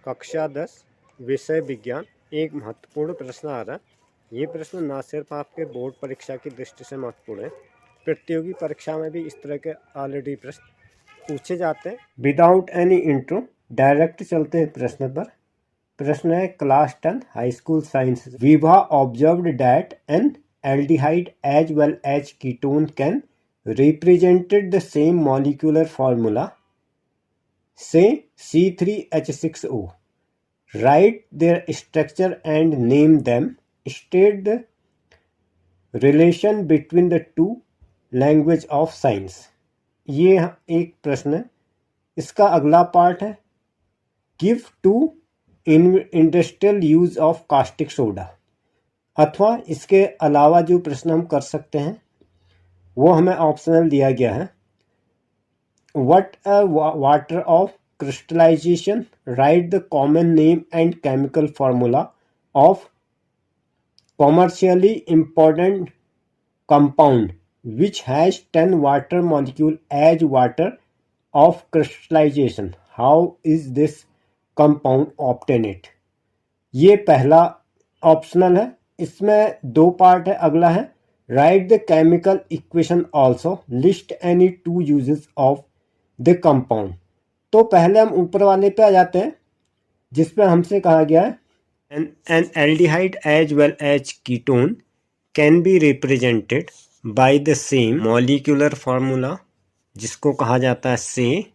कक्षा 10 विषय विज्ञान एक महत्वपूर्ण प्रश्न आ रहा है। ये प्रश्न न सिर्फ आपके बोर्ड परीक्षा की दृष्टि से महत्वपूर्ण है, प्रतियोगी परीक्षा में भी इस तरह के ऑलरेडी प्रश्न पूछे जाते हैं। विदाउट एनी इंट्रो डायरेक्ट चलते हैं प्रश्न पर। प्रश्न है class 10 high school science. Vibha observed that an aldehyde as well as ketone can represented the same molecular formula say C3H6O. Write their structure and name them. State the relation between the two language of science. ये एक प्रश्न है। इसका अगला part है give to industrial use of caustic soda. अथवा इसके अलावा जो प्रश्न हम कर सकते हैं वो हमें ऑप्शनल दिया गया है। What a water of crystallization. Write the common name and chemical formula of commercially important compound which has 10 water molecule as water of crystallization. How is this compound obtained? ये पहला ऑप्शनल है। इसमें दो part है। अगला है right the chemical equation also list any two uses of the compound. तो पहले हम ऊपर वाले पे आ जाते हैं जिसपे हमसे कहा गया है an aldehyde as well as ketone can be represented by the same molecular formula जिसको कहा जाता है से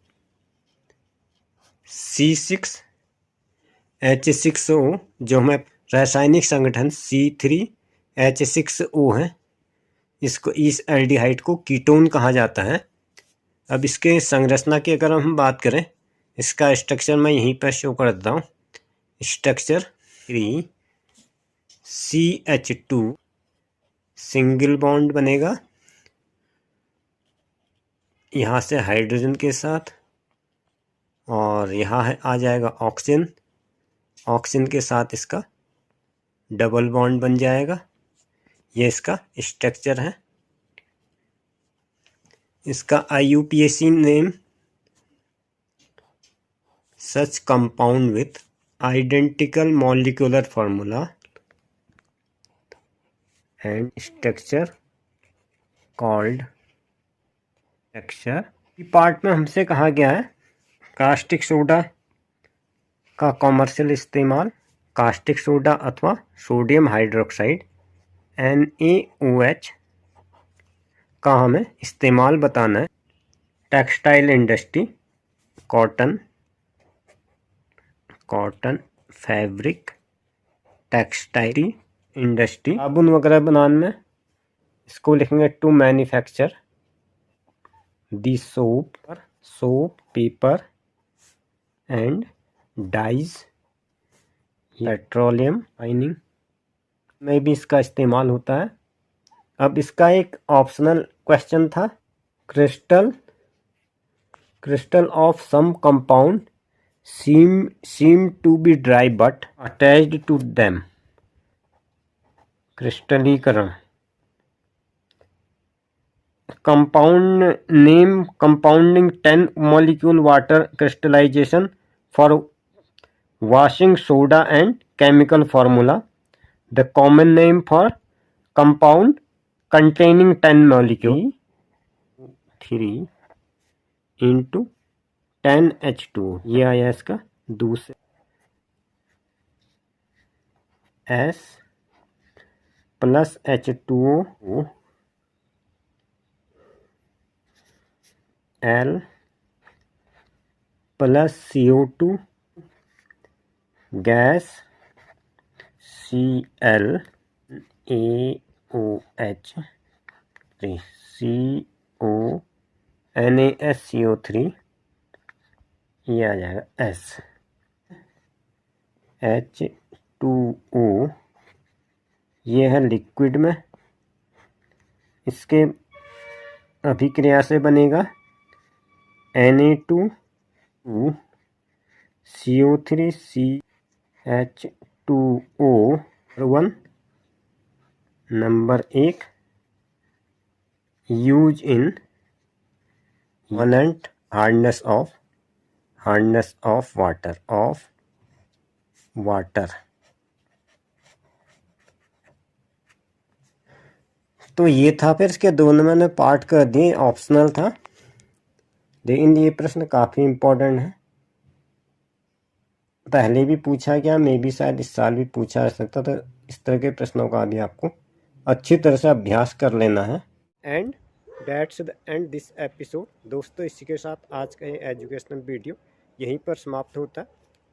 C6H6O, जो हमें रासायनिक संगठन C3H6O है। इसको इस एल्डिहाइड को कीटोन कहा जाता है। अब इसके संरचना की अगर हम बात करें, इसका स्ट्रक्चर मैं यहीं पर शो कर देता हूँ। स्ट्रक्चर 3CH2 सिंगल बॉन्ड बनेगा यहाँ से हाइड्रोजन के साथ, और यहाँ है आ जाएगा ऑक्सीजन। ऑक्सीजन के साथ इसका डबल बॉन्ड बन जाएगा। ये इसका स्ट्रक्चर है। इसका IUPAC name such compound with identical molecular formula and structure called structure. Part में हमसे कहा गया है कास्टिक सोडा का कॉमर्शियल इस्तेमाल, कास्टिक सोडा अथवा सोडियम हाइड्रोक्साइड NaOH का हमें इस्तेमाल बताना है। Textile industry, cotton fabric textile industry, साबुन वगैरह बनाने में इसको लिखेंगे to manufacture the soap paper and dyes. Petroleum mining में भी इसका इस्तेमाल होता है। अब इसका एक ऑप्शनल क्वेश्चन था crystal of some compound seem to be dry but attached to them. क्रिस्टलीकरण, compound name compounding 10 molecule water crystallization for washing soda and chemical formula. The common name for compound containing 10 molecule 3 into 10H2। ये आया इसका दूसरा S plus H2O L plus CO2 gas ClAOH 3 NaSCO3, ये आ जाएगा S। H2O ये है liquid में, इसके अभिक्रिया से बनेगा Na2 CO3 CH2O 1। Number 1 use in valent hardness of water of water. तो ये था, फिर इसके दोनों मैंने पार्ट कर दिए, ऑप्शनल था, लेकिन ये प्रश्न काफ़ी इम्पोर्टेंट है, पहले भी पूछा गया, मे भी शायद इस साल भी पूछा जा सकता, तो इस तरह के प्रश्नों का भी आपको अच्छी तरह से अभ्यास कर लेना है। And that's the end this episode. दोस्तों, इसी के साथ आज का ये एजुकेशनल वीडियो यहीं पर समाप्त होता है।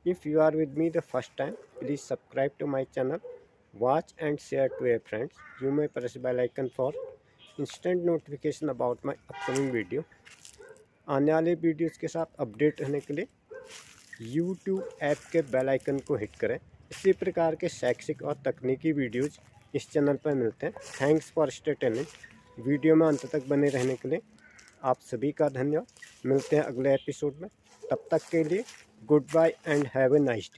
If you are with me the first time, please subscribe to my channel, watch and share to your friends. You may press bell icon for instant notification about my upcoming video. आने वाले videos के साथ update रहने के लिए YouTube app के bell icon को hit करें। इसी प्रकार के शैक्षिक और तकनीकी वीडियोज़ इस चैनल पर मिलते हैं। Thanks for stay tuned. Video में अंत तक बने रहने के लिए आप सभी का धन्यवाद। मिलते हैं अगले एपिसोड में, तब तक के लिए good bye and have a nice day.